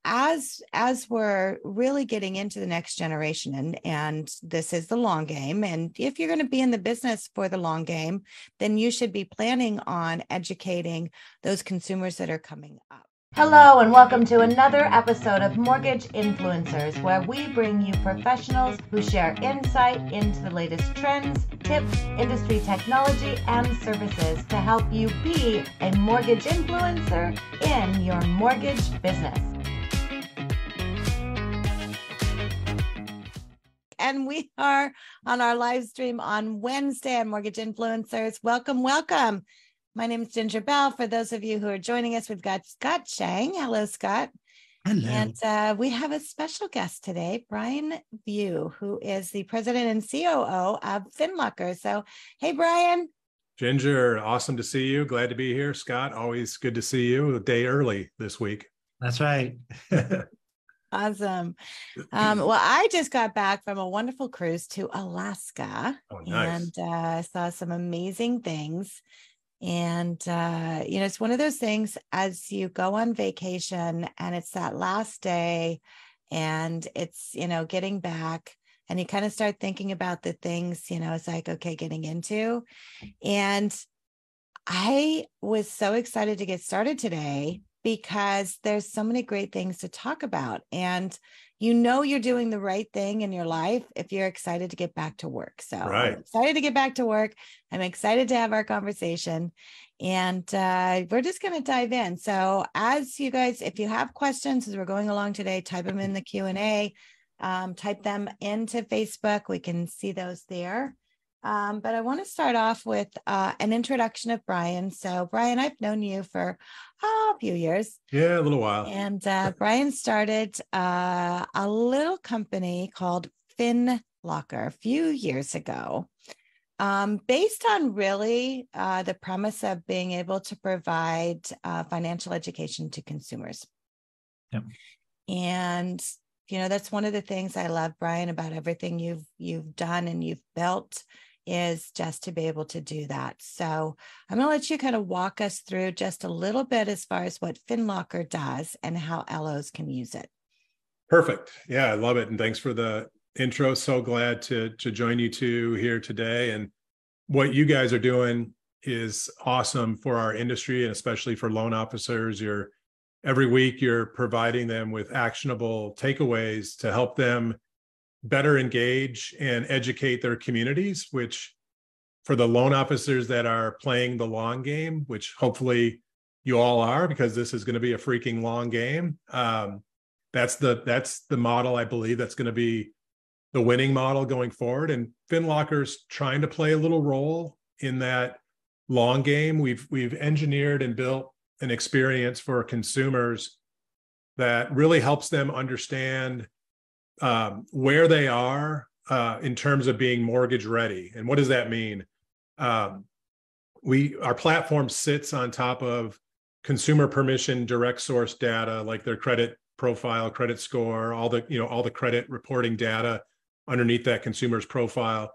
as we're really getting into the next generation, and this is the long game, and if you're going to be in the business for the long game, then you should be planning on educating those consumers that are coming up. Hello, and welcome to another episode of Mortgage Influencers, where we bring you professionals who share insight into the latest trends, tips, industry technology, and services to help you be a mortgage influencer in your mortgage business. And we are on our live stream on Wednesday on Mortgage Influencers. Welcome, welcome. My name is Ginger Bell. For those of you who are joining us, we've got Scott Schang. Hello, Scott. Hello. And we have a special guest today, Brian Vieaux, who is the president and COO of Finlocker. So, hey, Brian. Ginger, awesome to see you. Glad to be here. Scott, always good to see you. A day early this week. That's right. Awesome. Well, I just got back from a wonderful cruise to Alaska. Oh, nice. And saw some amazing things. And, it's one of those things as you go on vacation and it's that last day and it's, getting back and you kind of start thinking about the things, it's like, okay, getting into. And I was so excited to get started today because there's so many great things to talk about. And you're doing the right thing in your life if you're excited to get back to work. So right. I'm excited to get back to work. I'm excited to have our conversation. And we're just going to dive in. So as you guys, if you have questions as we're going along today, type them in the Q&A, type them into Facebook. We can see those there. But I want to start off with an introduction of Brian. So Brian, I've known you for a few years. Yeah, a little while. And Brian started a little company called Finlocker a few years ago, based on really the premise of being able to provide financial education to consumers. Yep. And that's one of the things I love, Brian, about everything you've done and you've built is just to be able to do that. So I'm going to let you kind of walk us through just a little bit as far as what Finlocker does and how LOs can use it. Perfect. Yeah, I love it. And thanks for the intro. So glad to join you two here today. And what you guys are doing is awesome for our industry and especially for loan officers. Every week you're providing them with actionable takeaways to help them better engage and educate their communities, which for the loan officers that are playing the long game, which hopefully you all are, because this is going to be a freaking long game. That's the model, I believe, that's going to be the winning model going forward. And Finlocker's trying to play a little role in that long game. We've engineered and built an experience for consumers that really helps them understand where they are in terms of being mortgage ready. And what does that mean? Our platform sits on top of consumer permission, direct source data, like their credit profile, credit score, all the credit reporting data underneath that consumer's profile,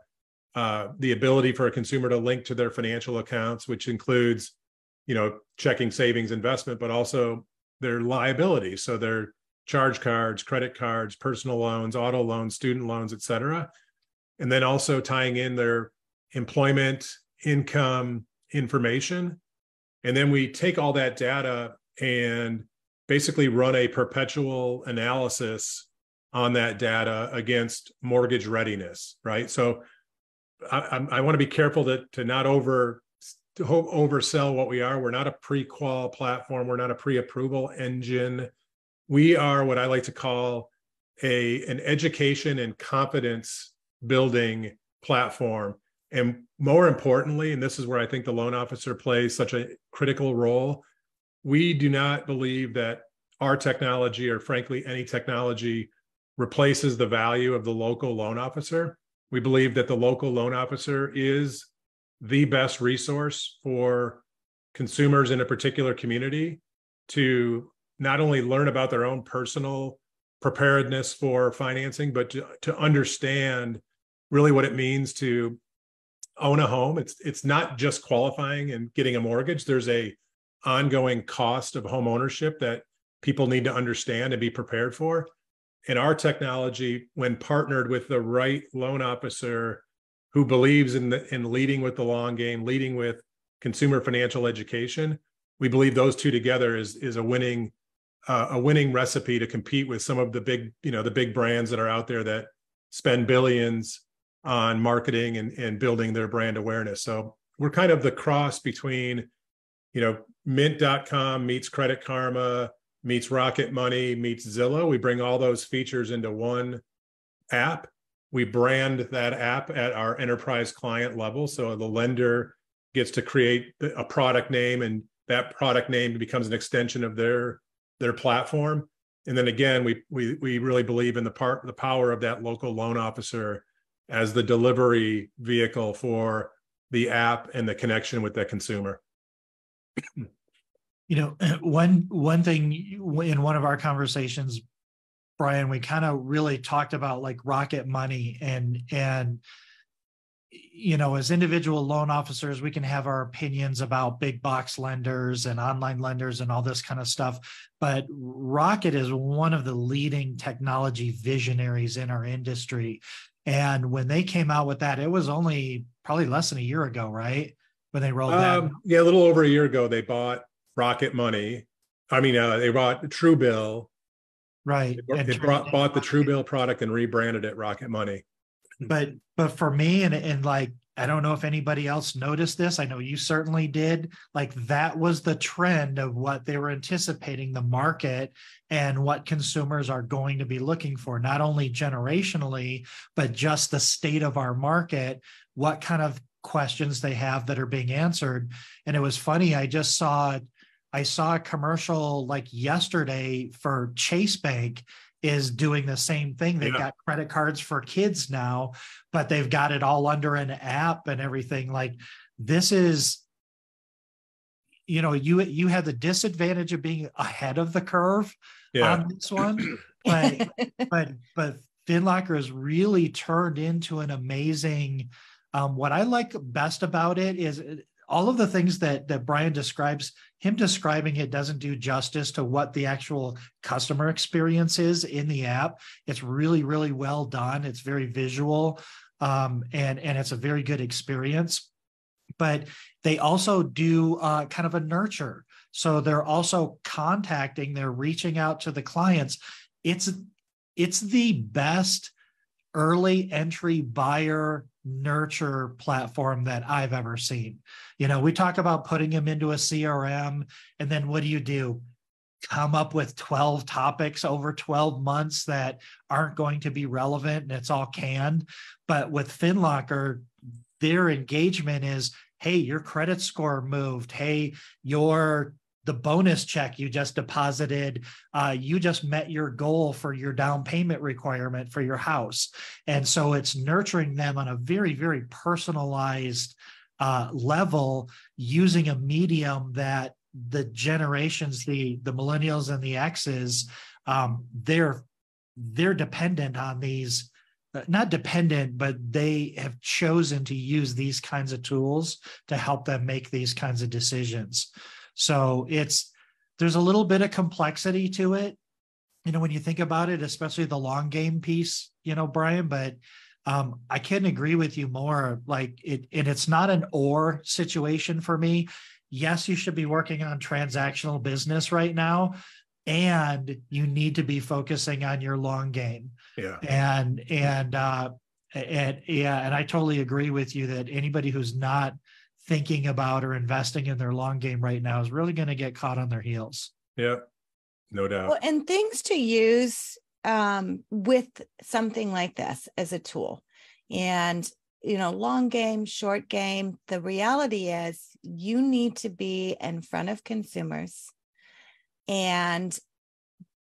the ability for a consumer to link to their financial accounts, which includes, checking, savings, investment, but also their liability. So their charge cards, credit cards, personal loans, auto loans, student loans, et cetera. And then also tying in their employment, income information. And then we take all that data and basically run a perpetual analysis on that data against mortgage readiness, right? So I want to be careful to not oversell what we are. We're not a pre-qual platform. We're not a pre-approval engine. We are what I like to call an education and confidence building platform. And more importantly, and this is where I think the loan officer plays such a critical role, we do not believe that our technology, or frankly, any technology, replaces the value of the local loan officer. We believe that the local loan officer is the best resource for consumers in a particular community to not only learn about their own personal preparedness for financing, but to understand really what it means to own a home. It's not just qualifying and getting a mortgage. There's a ongoing cost of home ownership that people need to understand and be prepared for. And our technology, when partnered with the right loan officer who believes in leading with the long game, leading with consumer financial education, we believe those two together is a winning recipe to compete with some of the big brands that are out there that spend billions on marketing and building their brand awareness. So we're kind of the cross between, Mint.com meets Credit Karma, meets Rocket Money, meets Zillow. We bring all those features into one app. We brand that app at our enterprise client level. So the lender gets to create a product name, and that product name becomes an extension of their platform. And then again, we really believe in the power of that local loan officer as the delivery vehicle for the app and the connection with that consumer. One thing in one of our conversations, Brian, we kind of really talked about like Rocket Money and as individual loan officers, we can have our opinions about big box lenders and online lenders and all this kind of stuff. But Rocket is one of the leading technology visionaries in our industry. And when they came out with that, it was only probably less than a year ago, right? When they rolled that. Yeah, a little over a year ago, they bought Rocket Money. They bought Truebill. Right. They bought the Truebill product and rebranded it Rocket Money. But for me, and like, I don't know if anybody else noticed this. I know you certainly did. Like, that was the trend of what they were anticipating the market and what consumers are going to be looking for, not only generationally, but just the state of our market, what kind of questions they have that are being answered. And it was funny. I saw a commercial like yesterday for Chase Bank is doing the same thing. They've got credit cards for kids now, but they've got it all under an app and everything. Like, this is, you had the disadvantage of being ahead of the curve on this one, but Finlocker has really turned into an amazing, what I like best about it is all of the things that Brian describes. Him describing it doesn't do justice to what the actual customer experience is in the app. It's really, really well done. It's very visual, and it's a very good experience. But they also do kind of a nurture. So they're also they're reaching out to the clients. It's the best early entry buyer nurture platform that I've ever seen. We talk about putting them into a CRM, and then what do? Come up with 12 topics over 12 months that aren't going to be relevant, and it's all canned. But with Finlocker, their engagement is, hey, your credit score moved. Hey, the bonus check you just deposited, you just met your goal for your down payment requirement for your house. And so it's nurturing them on a very, very personalized level, using a medium that the generations, the millennials and the X's, they're dependent on these, not dependent, but they have chosen to use these kinds of tools to help them make these kinds of decisions. So there's a little bit of complexity to it, when you think about it, especially the long game piece, Brian, but I couldn't agree with you more. Like, it's not an or situation for me. Yes, you should be working on transactional business right now, and you need to be focusing on your long game. Yeah. And I totally agree with you that anybody who's not thinking about or investing in their long game right now is really going to get caught on their heels. Yeah, no doubt. Well, and things to use with something like this as a tool. And, long game, short game, the reality is you need to be in front of consumers. And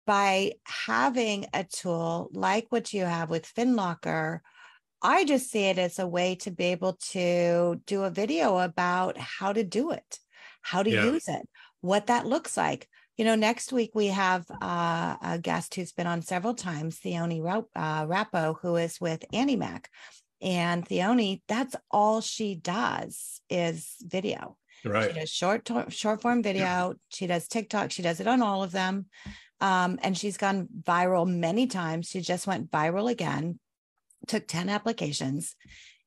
by having a tool like what you have with Finlocker, I just see it as a way to be able to do a video about how to do it, how to use it, what that looks like. Next week we have a guest who's been on several times, Theoni Rappo, who is with AnnieMac. And Theoni, that's all she does is video. Right. She does short form video. She does TikTok. She does it on all of them. And she's gone viral many times. She just went viral again, took 10 applications,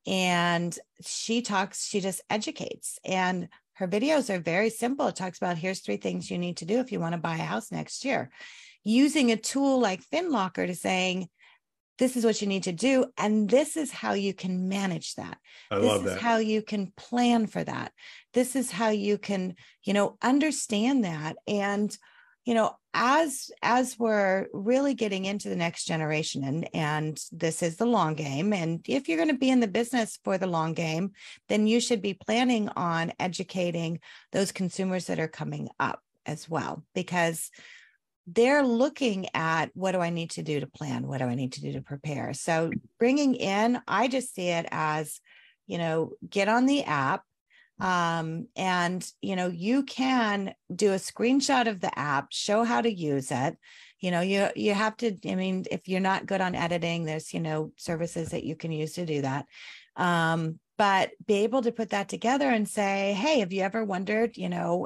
and she just educates. And her videos are very simple. It talks about, here's 3 things you need to do if you want to buy a house next year, using a tool like Finlocker to saying, this is what you need to do. And this is how you can manage that. I love that. This is how you can plan for that. This is how you can, understand that. And, as we're really getting into the next generation, and this is the long game. And if you're going to be in the business for the long game, then you should be planning on educating those consumers that are coming up as well, because they're looking at, what do I need to do to plan? What do I need to do to prepare? So bringing in, I just see it as, get on the app, and, you can do a screenshot of the app, show how to use it. You have to, if you're not good on editing, there's, services that you can use to do that. But be able to put that together and say, hey, have you ever wondered,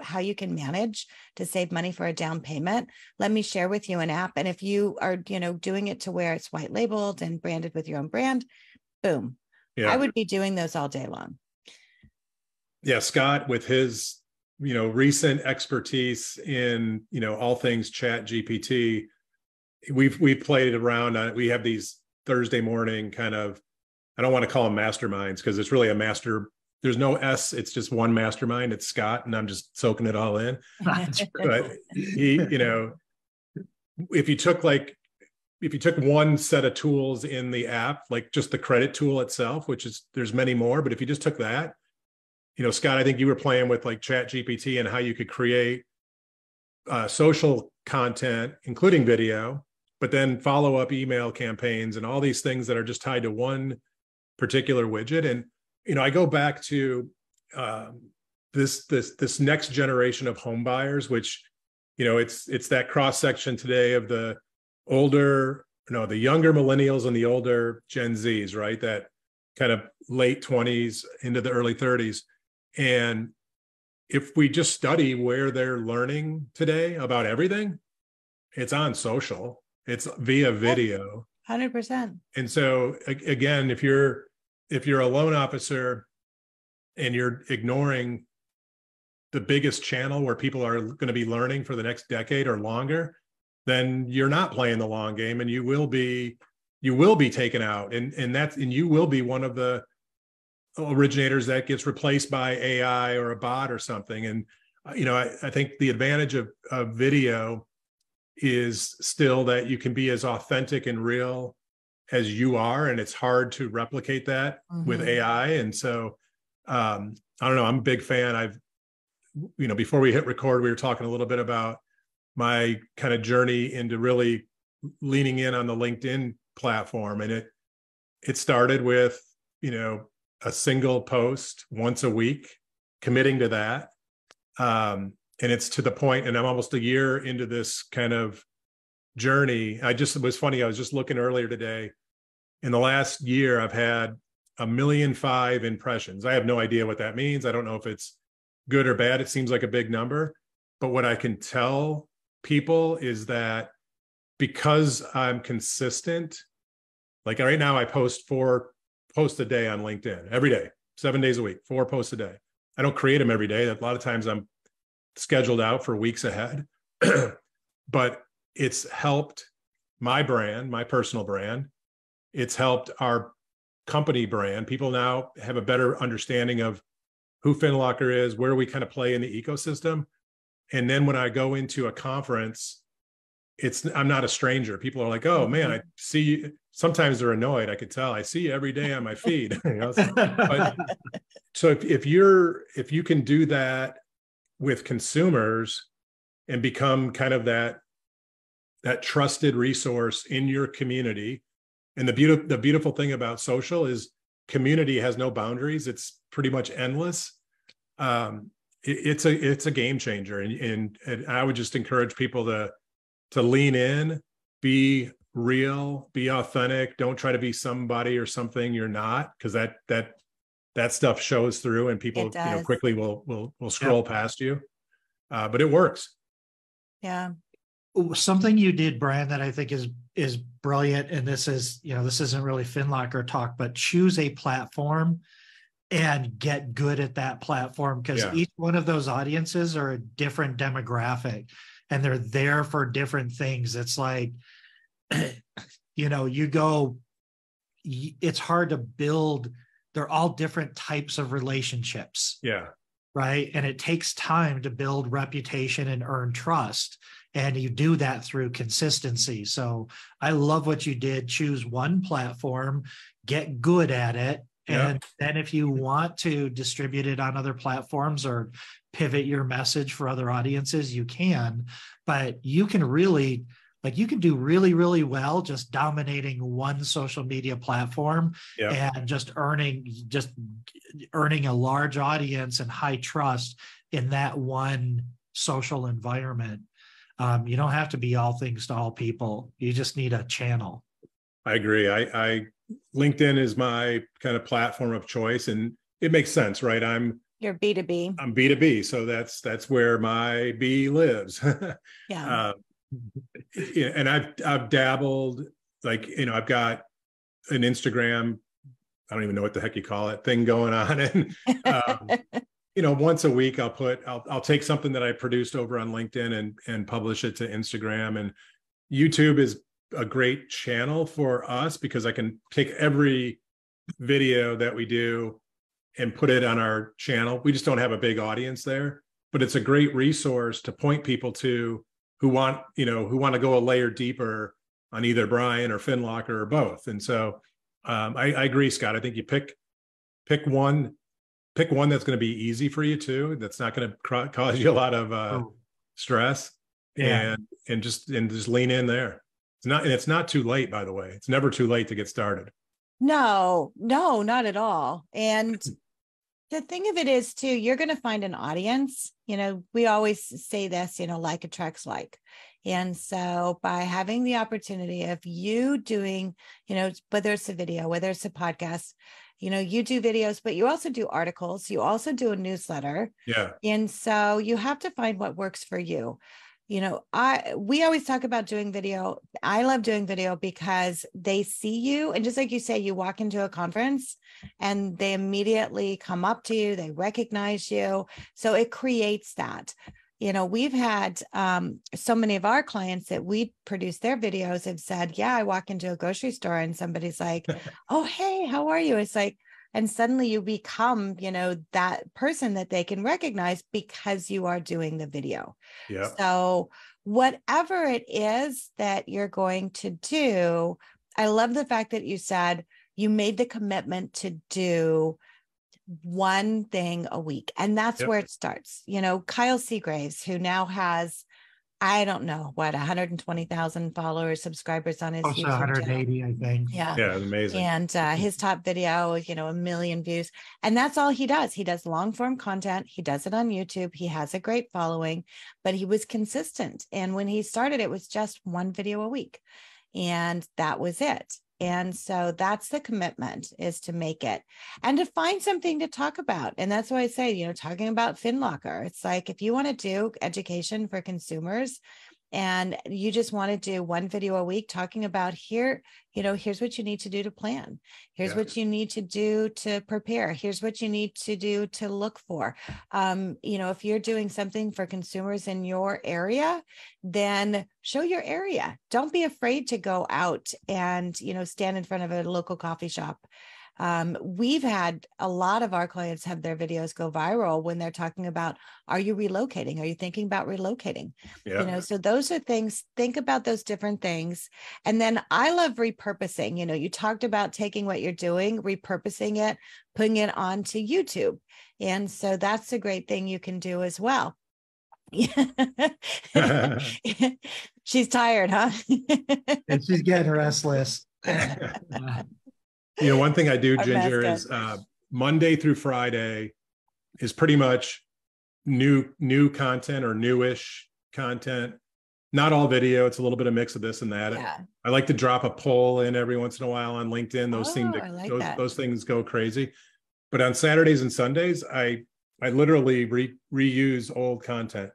how you can manage to save money for a down payment? Let me share with you an app. And if you are, doing it to where it's white labeled and branded with your own brand, boom. Yeah. I would be doing those all day long. Yeah. Scott, with his, recent expertise in, all things Chat GPT, we've played around on it. We have these Thursday morning kind of, I don't want to call them masterminds, because it's really there's no S, it's just one mastermind. It's Scott, and I'm just soaking it all in. But he, if you took one set of tools in the app, like just the credit tool itself, there's many more, but if you just took that, Scott, I think you were playing with like Chat GPT and how you could create social content, including video, but then follow up email campaigns and all these things that are just tied to one particular widget. And I go back to this next generation of home buyers, which it's that cross section today of the younger millennials and the older Gen Zs, right? That kind of late 20s into the early 30s. And if we just study where they're learning today about everything, it's on social, it's via video. 100%. And so again, if you're a loan officer and you're ignoring the biggest channel where people are going to be learning for the next decade or longer, then you're not playing the long game, and you will be taken out, and you will be one of the originators that gets replaced by AI or a bot or something. And I think the advantage of video is still that you can be as authentic and real as you are, and it's hard to replicate that with AI. And so I don't know, I'm a big fan. Before we hit record, we were talking a little bit about my kind of journey into really leaning in on the LinkedIn platform, and it started with a single post once a week, committing to that, and it's to the point, and I'm almost a year into this kind of journey. It was funny, I was just looking earlier today. In the last year, I've had 1.5 million impressions. I have no idea what that means. I don't know if it's good or bad. It seems like a big number. But what I can tell people is that because I'm consistent, like right now, I post 4 posts a day on LinkedIn every day, 7 days a week, 4 posts a day. I don't create them every day. A lot of times I'm scheduled out for weeks ahead, but it's helped my brand, my personal brand. It's helped our company brand. People now have a better understanding of who Finlocker is, where we kind of play in the ecosystem. And then when I go into a conference, I'm not a stranger. People are like, oh man, I see you. Sometimes they're annoyed. I could tell. I see you every day on my feed. So if you can do that with consumers and become kind of that trusted resource in your community. And the beautiful thing about social is community has no boundaries. It's pretty much endless. It's a game changer. And I would just encourage people to lean in, be real, be authentic. Don't try to be somebody or something you're not, because that that stuff shows through, and people, quickly will scroll past you. But it works. Yeah. Something you did, Brian, that I think is brilliant, and this isn't really Finlocker talk, but choose a platform and get good at that platform, because each one of those audiences are a different demographic and they're there for different things. It's like, it's hard to build. They're all different types of relationships. Yeah. Right. And it takes time to build reputation and earn trust. And you do that through consistency. So I love what you did. Choose one platform, get good at it. And then if you want to distribute it on other platforms or pivot your message for other audiences, you can. But you can really, you can do really, really well just dominating one social media platform and just earning a large audience and high trust in that one social environment. You don't have to be all things to all people. You just need a channel. I agree. I LinkedIn is my kind of platform of choice, and it makes sense, right? You're B2B. I'm B2B, so that's where my B lives. Yeah. And I've dabbled, I've got an Instagram, I don't even know what the heck you call it, thing going on, and once a week I'll take something that I produced over on LinkedIn and publish it to Instagram. And YouTube is a great channel for us because I can take every video that we do and put it on our channel. We just don't have a big audience there, but it's a great resource to point people to who want to go a layer deeper on either Brian or Finlocker or both. And so I agree, Scott. I think you pick one that's going to be easy for you too. That's not going to cause you a lot of stress, and just lean in there. It's not too late, by the way. It's never too late to get started. No, not at all. And the thing of it is too, you're going to find an audience. We always say this, like attracts like. And so by having the opportunity of you doing, whether it's a video, whether it's a podcast, you do videos, but you also do articles, you also do a newsletter. Yeah. And so you have to find what works for you. We always talk about doing video. I love doing video because they see you. And just like you say, you walk into a conference and they immediately come up to you, they recognize you. So it creates that. We've had so many of our clients that we produce their videos have said, I walk into a grocery store and somebody's like, oh, hey, how are you? It's like, and suddenly you become, that person that they can recognize because you are doing the video. Yeah. So whatever it is that you're going to do, I love the fact that you said you made the commitment to do one thing a week. And that's where it starts. Kyle Seagraves, who now has, I don't know, 120,000 followers, subscribers on his YouTube 180, channel. I think. Yeah. Yeah, amazing. And his top video, 1 million views. And that's all he does. He does long form content. He does it on YouTube. He has a great following, but he was consistent. And when he started, it was just one video a week. And that was it. And so that's the commitment, is to make it and to find something to talk about. And that's why I say, talking about Finlocker, it's like, if you want to do education for consumers and you just want to do one video a week talking about here's what you need to do to plan. Here's what you need to do to prepare. Here's what you need to do to look for. If you're doing something for consumers in your area, then show your area. Don't be afraid to go out and, stand in front of a local coffee shop. We've had a lot of our clients have their videos go viral when they're talking about, are you relocating? Are you thinking about relocating? Yeah. So those are things, think about those different things. And then I love repurposing. You talked about taking what you're doing, repurposing it, putting it onto YouTube. And so that's a great thing you can do as well. She's tired, huh? And she's getting restless. One thing I do, Ginger, is Monday through Friday is pretty much new content or newish content. Not all video. It's a little bit of mix of this and that. Yeah. I like to drop a poll in every once in a while on LinkedIn. Those those things go crazy. But on Saturdays and Sundays, I literally reuse old content.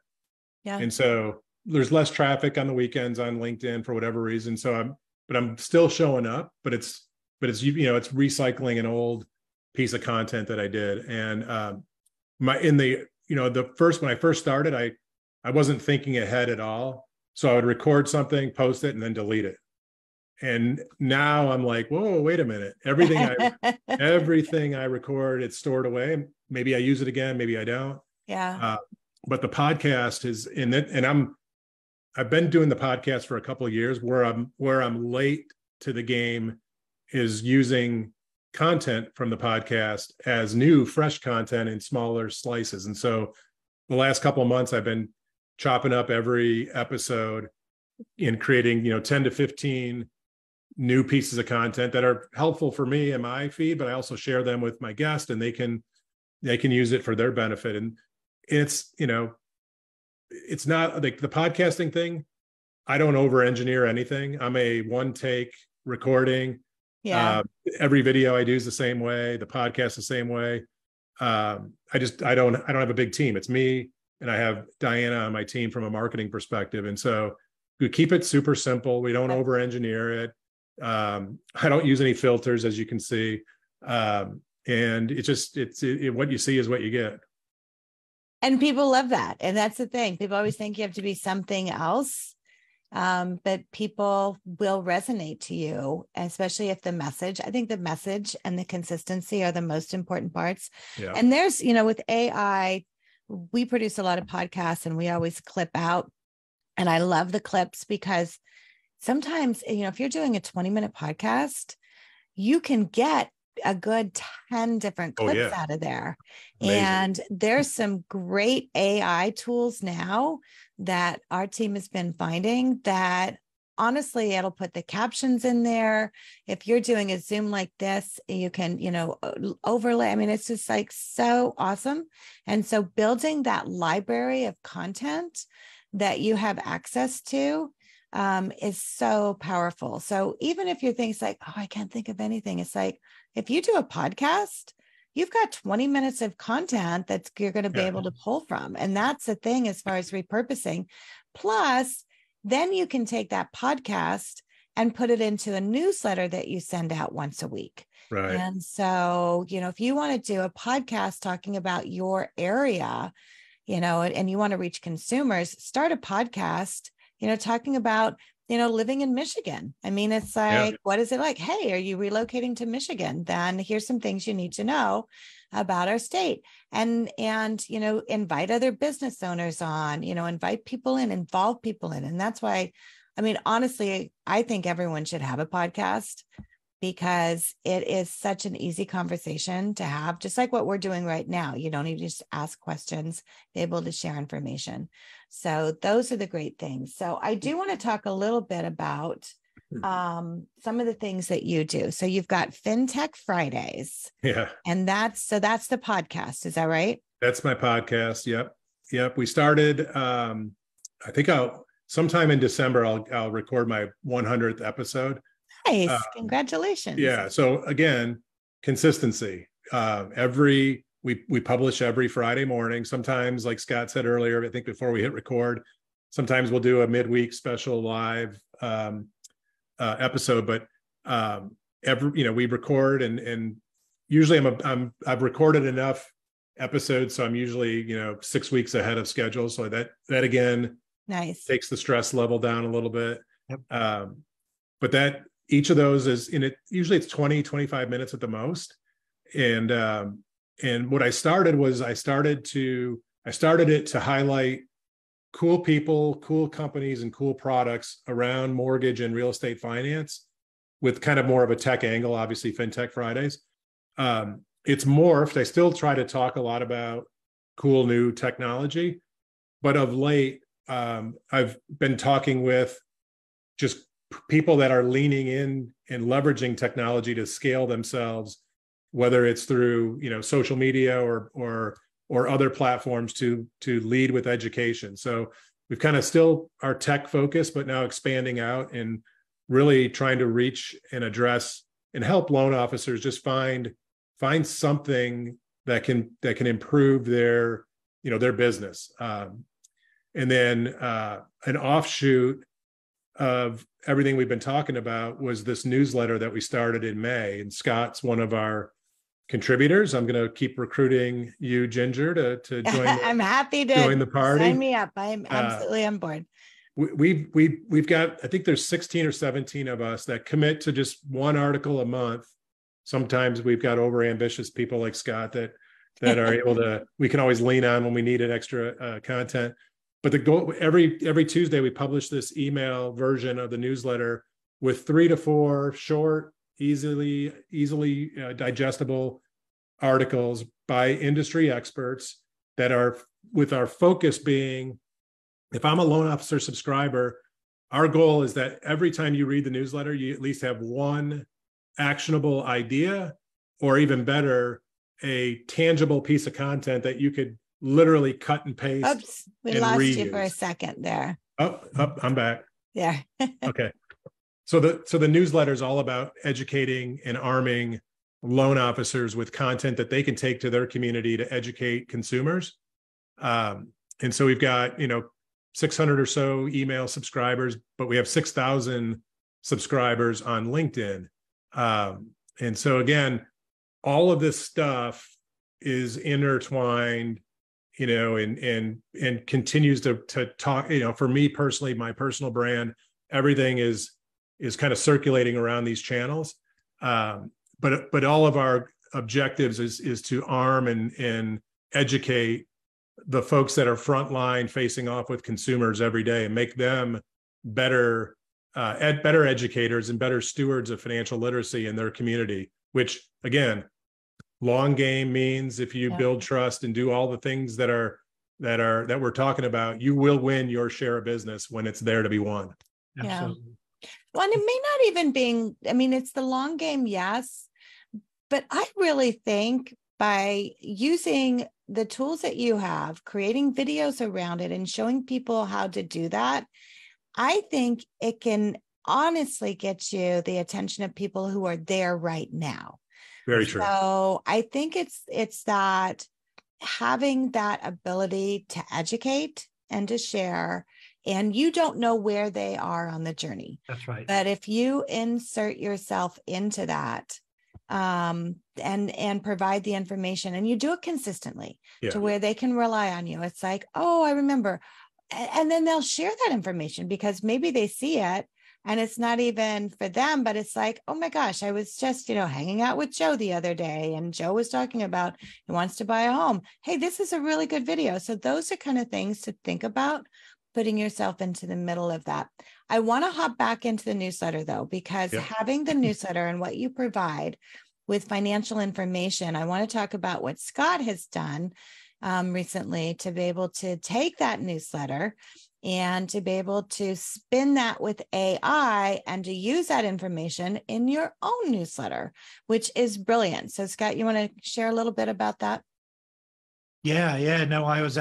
Yeah. And so there's less traffic on the weekends on LinkedIn for whatever reason. So I'm still showing up, but it's it's recycling an old piece of content that I did. And when I first started, I wasn't thinking ahead at all. So I would record something, post it, and then delete it. And now I'm like, whoa, wait a minute. Everything I record, it's stored away. Maybe I use it again, maybe I don't. Yeah. But the podcast is in it, and I've been doing the podcast for a couple of years. Where I'm late to the game is using content from the podcast as new, fresh content in smaller slices. And so the last couple of months, I've been chopping up every episode and creating 10 to 15 new pieces of content that are helpful for me and my feed, but I also share them with my guest, and they can use it for their benefit. And it's it's not like the podcasting thing. I don't over engineer anything. I'm a one take recording. Yeah. Every video I do is the same way. The podcast the same way. I don't have a big team. It's me, and I have Diana on my team from a marketing perspective. And so we keep it super simple. We don't over engineer it. I don't use any filters, as you can see. And what you see is what you get. And people love that. And that's the thing. People always think you have to be something else. But people will resonate to you, especially if I think the message and the consistency are the most important parts. Yeah. And there's, with AI, we produce a lot of podcasts and we always clip out. And I love the clips because sometimes, if you're doing a 20-minute podcast, you can get a good 10 different clips out of there. Amazing. And there's some great AI tools now that our team has been finding that honestly, it'll put the captions in there. If you're doing a Zoom like this, you can, overlay. I mean, it's just like so awesome. And so building that library of content that you have access to is so powerful. So even if your thing's like, oh, I can't think of anything, it's like, if you do a podcast, you've got 20 minutes of content that you're going to be able to pull from. And that's the thing as far as repurposing. Plus, then you can take that podcast and put it into a newsletter that you send out once a week. Right. And so, if you want to do a podcast talking about your area, and you want to reach consumers, start a podcast, talking about, living in Michigan. I mean, it's like, what is it like? Hey, are you relocating to Michigan? Then here's some things you need to know about our state, and invite other business owners on, invite people in, involve people in. And that's why, I mean, honestly, I think everyone should have a podcast because it is such an easy conversation to have, just like what we're doing right now. You don't need to just ask questions, be able to share information. So those are the great things. So I do want to talk a little bit about some of the things that you do. So you've got FinTech Fridays. Yeah. And that's the podcast. Is that right? That's my podcast. Yep. We started, I think sometime in December, I'll record my 100th episode. Nice. Congratulations. Yeah. So again, consistency. We publish every Friday morning. Sometimes, like Scott said earlier, I think before we hit record, sometimes we'll do a midweek special live episode. But we record, and usually I've recorded enough episodes, so I'm usually 6 weeks ahead of schedule. So that again, nice, takes the stress level down a little bit. Yep. But each of those is in it. Usually it's 20, 25 minutes at the most. And what I started it to highlight cool people, cool companies, and cool products around mortgage and real estate finance with kind of more of a tech angle, obviously FinTech Fridays. It's morphed. I still try to talk a lot about cool new technology, but of late, I've been talking with just people that are leaning in and leveraging technology to scale themselves, whether it's through social media or other platforms to lead with education. So we've kind of still are tech focused, but now expanding out and really trying to reach and address and help loan officers just find find something that can improve their business. And then an offshoot of everything we've been talking about was this newsletter that we started in May, and Scott's one of our contributors. I'm going to keep recruiting you, Ginger, to join. I'm happy to join the party. Sign me up. I'm absolutely on board. We've got, I think there's 16 or 17 of us that commit to just one article a month. Sometimes we've got overambitious people like Scott that are able to, we can always lean on when we need an extra content. But the goal, every Tuesday we publish this email version of the newsletter with 3 to 4 short, easily digestible articles by industry experts that are, with our focus being, if I'm a loan officer subscriber, our goal is that every time you read the newsletter, you at least have one actionable idea, or even better, a tangible piece of content that you could literally cut and paste. Oops, we lost you for a second there. Oh, I'm back. Yeah. Okay. So the newsletter is all about educating and arming loan officers with content that they can take to their community to educate consumers. And so we've got 600 or so email subscribers, but we have 6,000 subscribers on LinkedIn. And so again, all of this stuff is intertwined, and continues to talk, for me personally, my personal brand, everything is kind of circulating around these channels. But all of our objectives is to arm and educate the folks that are frontline facing off with consumers every day and make them better educators and better stewards of financial literacy in their community, which again, long game means if you build trust and do all the things that we're talking about, you will win your share of business when it's there to be won. Absolutely. Well, and it may not even be, it's the long game, yes, but I really think by using the tools that you have, creating videos around it and showing people how to do that, I think it can honestly get you the attention of people who are there right now. Very true. So I think it's that having that ability to educate and to share, and you don't know where they are on the journey. That's right. But if you insert yourself into that, and provide the information, and you do it consistently to where they can rely on you. It's like, oh, I remember. And then they'll share that information because maybe they see it and it's not even for them, but it's like, oh my gosh, I was just, hanging out with Joe the other day and Joe was talking about he wants to buy a home. Hey, this is a really good video. So those are kind of things to think about, putting yourself into the middle of that. I want to hop back into the newsletter though, because having the newsletter and what you provide with financial information, I want to talk about what Scott has done recently to be able to take that newsletter and to be able to spin that with AI and to use that information in your own newsletter, which is brilliant. So Scott, you want to share a little bit about that? Yeah. No, I was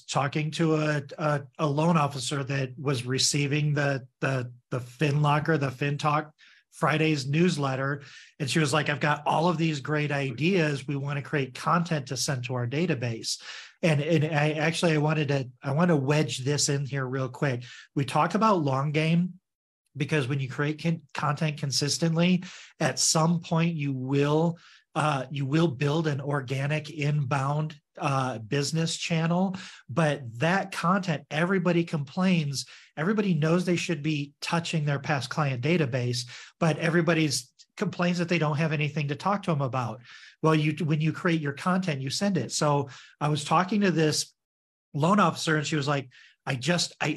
talking to a loan officer that was receiving the Finlocker, the FinTalk Fridays newsletter. And she was like, I've got all of these great ideas. We want to create content to send to our database. And I want to wedge this in here real quick. We talk about long game because when you create content consistently, at some point you will build an organic inbound business channel, but that content, everybody complains, everybody knows they should be touching their past client database, but everybody's complains that they don't have anything to talk to them about. Well, when you create your content, you send it. So I was talking to this loan officer and she was like,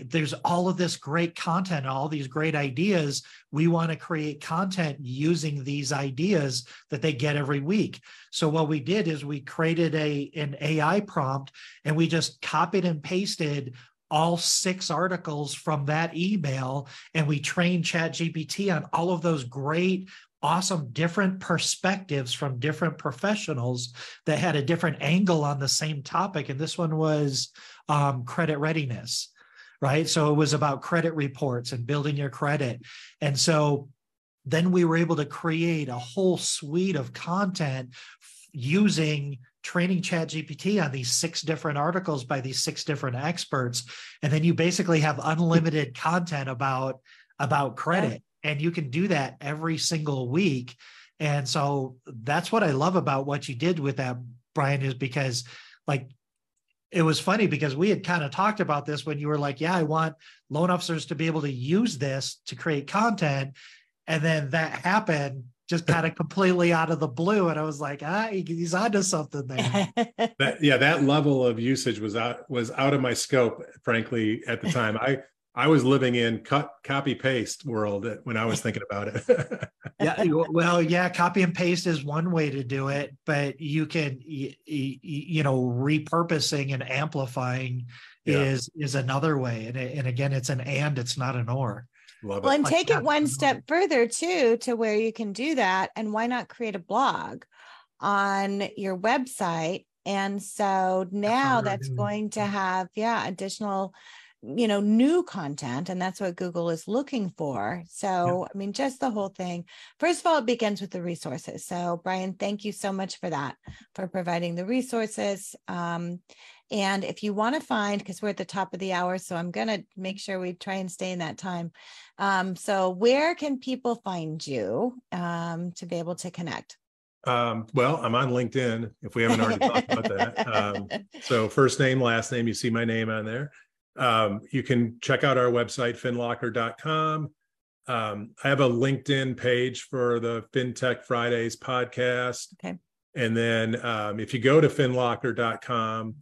there's all of this great content, all these great ideas. We want to create content using these ideas that they get every week. So what we did is we created an AI prompt and we just copied and pasted all 6 articles from that email. And we trained ChatGPT on all of those great, awesome, different perspectives from different professionals that had a different angle on the same topic. And this one was credit readiness, right? So it was about credit reports and building your credit. And so then we were able to create a whole suite of content using training ChatGPT on these 6 different articles by these 6 different experts. And then you basically have unlimited content about credit. Yeah. And you can do that every single week. And so that's what I love about what you did with that, Brian, is because like, it was funny because we had kind of talked about this when you were like, yeah, I want loan officers to be able to use this to create content. And then that happened just kind of completely out of the blue. And I was like, he's onto something there. That level of usage was out of my scope, frankly, at the time. I was living in copy paste world when I was thinking about it. Yeah, well, yeah, copy and paste is one way to do it, but you can, repurposing and amplifying is another way. And again, it's an and, it's not an or. Love it. Well, and take it one step further too, to where you can do that. And why not create a blog on your website? And so now that's going to have, additional, new content. And that's what Google is looking for. So, I mean, just the whole thing. First of all, it begins with the resources. So Brian, thank you so much for that, for providing the resources. And if you want to find, because we're at the top of the hour, so I'm going to make sure we try and stay in that time. So where can people find you to be able to connect? Well, I'm on LinkedIn, if we haven't already talked about that. So first name, last name, you see my name on there. You can check out our website, finlocker.com. I have a LinkedIn page for the FinTech Fridays podcast. Okay. And then if you go to finlocker.com,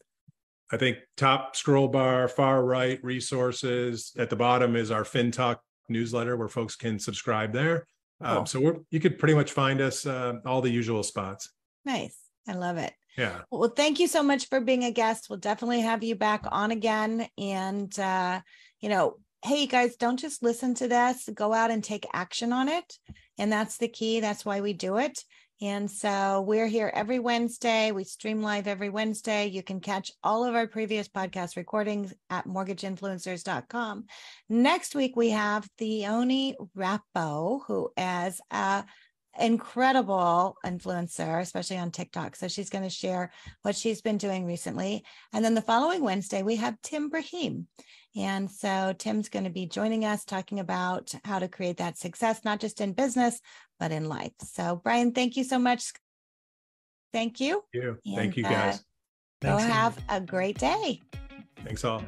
I think top scroll bar, far right, resources. At the bottom is our FinTalk newsletter where folks can subscribe there. Cool. So you could pretty much find us all the usual spots. Nice. I love it. Yeah. Well, thank you so much for being a guest. We'll definitely have you back on again. And, hey, guys, don't just listen to this. Go out and take action on it. And that's the key. That's why we do it. And so we're here every Wednesday. We stream live every Wednesday. You can catch all of our previous podcast recordings at mortgageinfluencers.com. Next week, we have Theoni Rappo, who is an incredible influencer, especially on TikTok. So she's going to share what she's been doing recently. And then the following Wednesday, we have Tim Brahim. And so Tim's going to be joining us talking about how to create that success, not just in business, but in life. So Brian, thank you so much. Thank you. Thank you guys. Go have a great day. Thanks all.